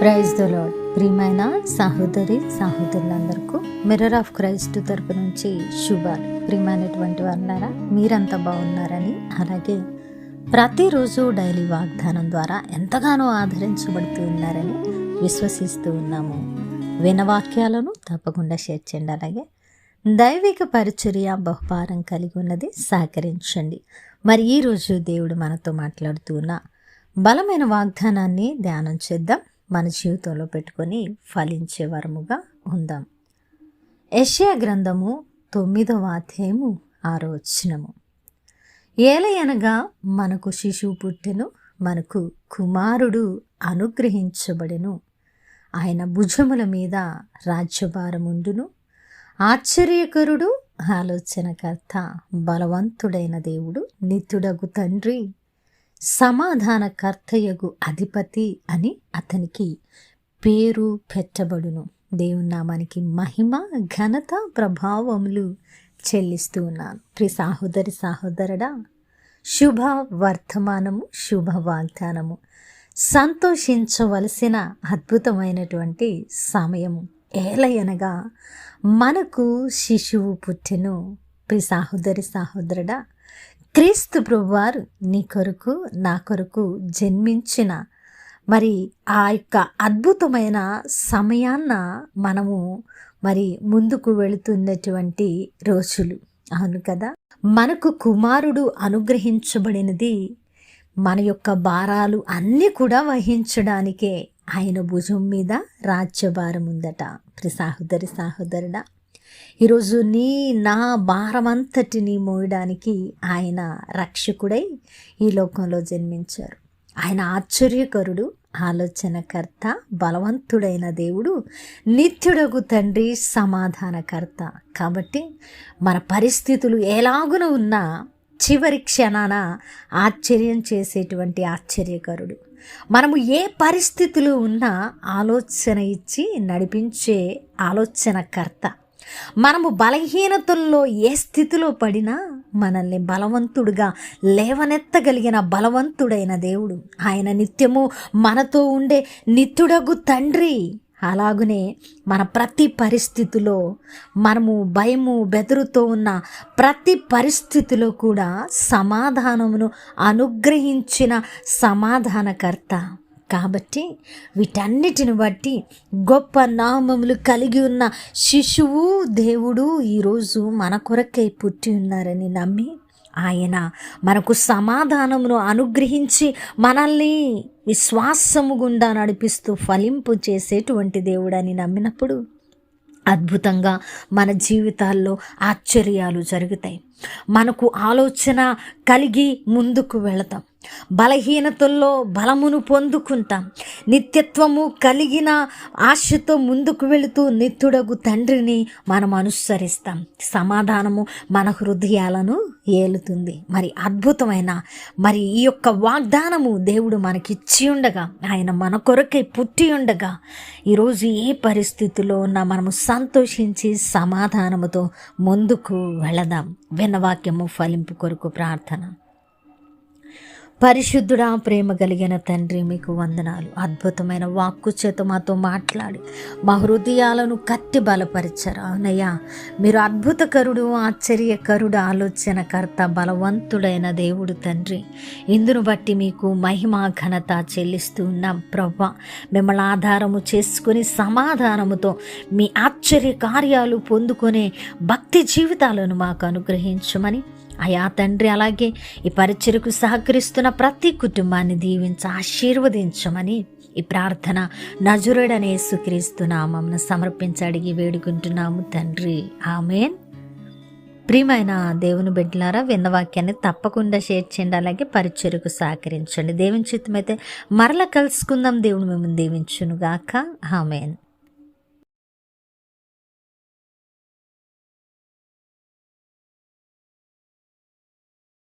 Praise the lord. ప్రియమైన సహోదరులందరికీ mirror of Christ తరపు నుంచి శుభాలు. ప్రియమైనటువంటి వారులారా, మీరంతా బాగున్నారని, అలాగే ప్రతిరోజు డైలీ వాగ్దానం ద్వారా ఎంతగానో ఆదరించబడుతూ ఉన్నారని విశ్వసిస్తూ ఉన్నాము. వినవాక్యాలను తప్పకుండా షేర్ చేయండి. అలాగే దైవిక పరిచర్య బహుభారం కలిగి ఉన్నది, సహకరించండి. మరి ఈరోజు దేవుడు మనతో మాట్లాడుతూ ఉన్న బలమైన వాగ్దానాన్ని ధ్యానం చేద్దాం. మన జీవితంలో పెట్టుకొని ఫలించే వరముగా ఉందాం. యెషయా గ్రంథము 9వ అధ్యాయము 6వ వచనము. ఏలయనగా మనకు శిశువు పుట్టెను, మనకు కుమారుడు అనుగ్రహించబడెను, ఆయన భుజముల మీద రాజ్యభారముండును, ఆశ్చర్యకరుడు, ఆలోచనకర్త, బలవంతుడైన దేవుడు, నిత్యుడగు తండ్రి, సమాధానకర్తయగు అధిపతి అని అతనికి పేరు పెట్టబడును. దేవుని నామానికి మహిమ, ఘనత, ప్రభావములు చెల్లిస్తూ ఉన్నాను. ప్రియ సహోదరుడా, శుభ వర్తమానము, శుభ వాగ్దానము, సంతోషించవలసిన అద్భుతమైనటువంటి సమయము. ఏలయనగా మనకు శిశువు పుట్టెను. ప్రియ సహోదరుడా, క్రీస్తు ప్రభువారు నీ కొరకు, నా కొరకు జన్మించిన మరి ఆ యొక్క అద్భుతమైన సమయాన్న మనము మరి ముందుకు వెళుతున్నటువంటి రోజులు. అవును కదా, మనకు కుమారుడు అనుగ్రహించబడినది మన యొక్క భారాలు అన్నీ కూడా వహించడానికే. ఆయన భుజం మీద రాజ్యభారం ఉందట. ప్రియ సహోదరుడా, ఈరోజు నా భారమంతటిని మోయడానికి ఆయన రక్షకుడై ఈ లోకంలో జన్మించారు. ఆయన ఆశ్చర్యకరుడు, ఆలోచనకర్త, బలవంతుడైన దేవుడు, నిత్యుడగు తండ్రి, సమాధానకర్త. కాబట్టి మన పరిస్థితులు ఎలాగున ఉన్నా చివరి క్షణాన ఆశ్చర్యం చేసేటువంటి ఆశ్చర్యకరుడు. మనము ఏ పరిస్థితులు ఉన్నా ఆలోచన ఇచ్చి నడిపించే ఆలోచనకర్త. మనము బలహీనతల్లో ఏ స్థితిలో పడినా మనల్ని బలవంతుడుగా లేవనెత్తగలిగిన బలవంతుడైన దేవుడు. ఆయన నిత్యము మనతో ఉండే నిత్యుడగు తండ్రి. అలాగునే మన ప్రతి పరిస్థితిలో మనము భయము, బెదురుతో ఉన్న ప్రతి పరిస్థితిలో కూడా సమాధానమును అనుగ్రహించిన సమాధానకర్త. కాబట్టి వీటన్నిటిని బట్టి గొప్ప నామములు కలిగి ఉన్న శిశువు దేవుడు ఈరోజు మన కొరకై పుట్టి ఉన్నారని నమ్మి ఆయన మనకు సమాధానమును అనుగ్రహించి మనల్ని విశ్వాసము గుండా నడిపిస్తూ ఫలింపు చేసేటువంటి దేవుడని నమ్మినప్పుడు అద్భుతంగా మన జీవితాల్లో ఆశ్చర్యాలు జరుగుతాయి. మనకు ఆలోచన కలిగి ముందుకు వెళతాం. బలహీనతల్లో బలమును పొందుకుంటాం. నిత్యత్వము కలిగిన ఆశతో ముందుకు వెళుతూ నిత్యుడగు తండ్రిని మనం అనుసరిస్తాం. సమాధానము మన హృదయాలను ఏలుతుంది. మరి అద్భుతమైన మరి ఈ యొక్క వాగ్దానము దేవుడు మనకిచ్చి ఉండగా, ఆయన మన కొరకై పుట్టి ఉండగా, ఈరోజు ఏ పరిస్థితిలో ఉన్నా మనము సంతోషించి సమాధానముతో ముందుకు వెళదాం. విన్నవాక్యము ఫలింపు కొరకు ప్రార్థన. పరిశుద్ధుడా, ప్రేమ కలిగిన తండ్రి, మీకు వందనాలు. అద్భుతమైన వాక్కు చేత మాతో మాట్లాడి మా హృదయాలను కట్టి బలపరిచారు. అవునయ్యా, మీరు అద్భుతకరుడు, ఆశ్చర్యకరుడు, ఆలోచనకర్త, బలవంతుడైన దేవుడు తండ్రి. ఇందును బట్టి మీకు మహిమ, ఘనత చెల్లిస్తూ ఉన్నాం ప్రభువా. మిమ్మల్ని ఆధారము చేసుకుని సమాధానముతో మీ ఆశ్చర్య కార్యాలు పొందుకునే భక్తి జీవితాలను మాకు అనుగ్రహించమని అయా తండ్రి, అలాగే ఈ పరిచర్యకు సహకరిస్తున్న ప్రతి కుటుంబాన్ని దీవించి ఆశీర్వదించమని ఈ ప్రార్థన నజరుడైన యేసుక్రీస్తు నామమున సమర్పించి అడిగి వేడుకుంటున్నాము తండ్రి, ఆమేన్. ప్రియమైన దేవుని బిడ్డలారా, విన్న వాక్యాన్ని తప్పకుండా షేర్ చేయండి. అలాగే పరిచర్యకు సహకరించండి. దేవుని చిత్తమైతే మరలా కలుసుకుందాం. దేవుడు మిమ్మల్ని దీవించునుగాక. ఆమేన్.